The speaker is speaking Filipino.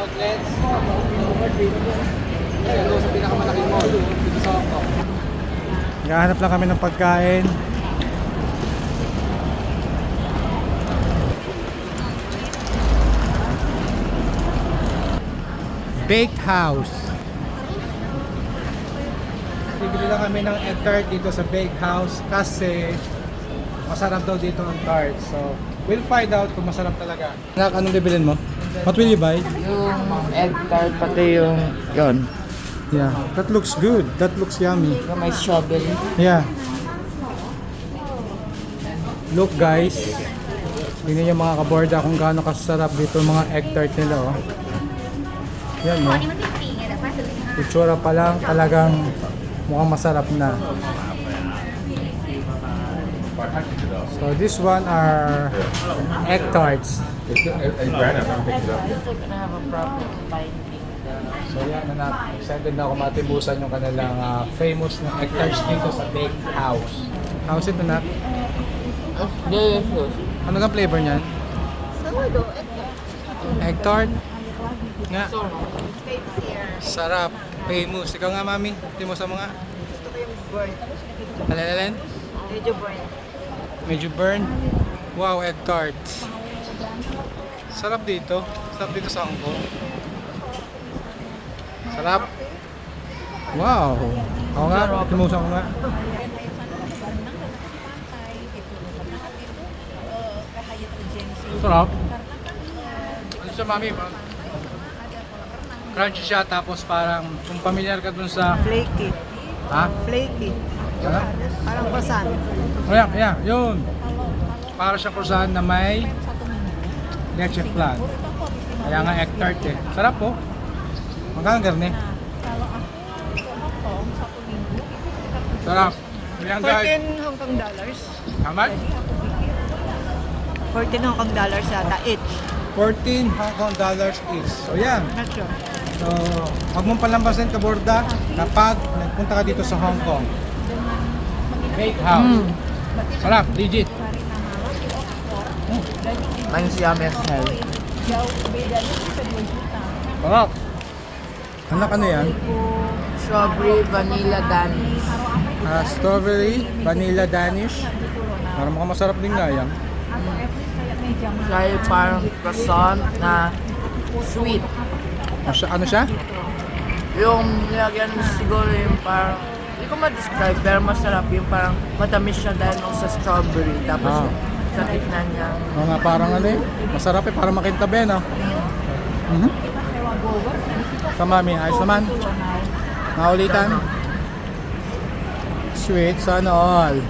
outlets. Ayan doon sa pinakamalaking mall dito sa Hong Kong. Naghahanap lang kami ng pagkain. Bake House. Bibili lang kami ng egg tart dito sa Bake House kasi masarap daw dito ang tart. So, we'll find out kung masarap talaga. Nak, anong bibilin mo? What will you buy? Yung egg tart, pati yung yon. Yeah, that looks good. That looks yummy. Yung may strawberry. Yeah. Look guys. Tingnan yung mga kaborda kung gaano kasarap dito mga egg tart nila oh. Yan no. Itsura pa lang talagang mukhang masarap na. So this one are egg tarts. So yan na excited na ako matibusan yung kanilang famous na egg tarts dito sa Bake House. How's it na? Delicious. Ano ang flavor niyan? Egg tart? Nga. Sarap. Famous. Ikaw nga mami. Timusa mo nga. Gusto ko yung burn. Alin? Medyo burn. Medyo burn. Wow, egg tart. Sarap dito. Sarap dito sa Hong Kong. Sarap. Wow. Ako nga. Timusa ko nga. Sarap. Ano siya mami? Crunchy siya tapos parang kung familiar ka dun sa Flaky. ha? Flaky. Ano? Parang croissant. Ayan, yun. Para siyang croissant na may leche flan. Kaya nga egg tart eh. Sarap po. Magkano garne? Sarap. Ilang guys? 14 Hong Kong dollars. How much? 14 Hong Kong dollars yata each. 14 Hong Kong dollars each. So yan. Not sure. So, huwag mong palambasin kaborda kapag nagpunta ka dito sa Hong Kong. Bake House. Sarap, legit. Mine's yummy as hell. Sarap. Ano yan? Strawberry vanilla danish. Strawberry, vanilla danish. Parang mukhang masarap din nga yan. Siya yung parang croissant na sweet. Ano siya? Yung nilagyan siguro yung parang, hindi ko ma-describe, pero masarap yung parang matamis siya dahil nung sa strawberry. Tapos sa gitna niya. Oo nga, parang ano eh. Masarap eh, parang makintabi, no? Sa mami, ayos naman. Naulitan. Sweet, sana all.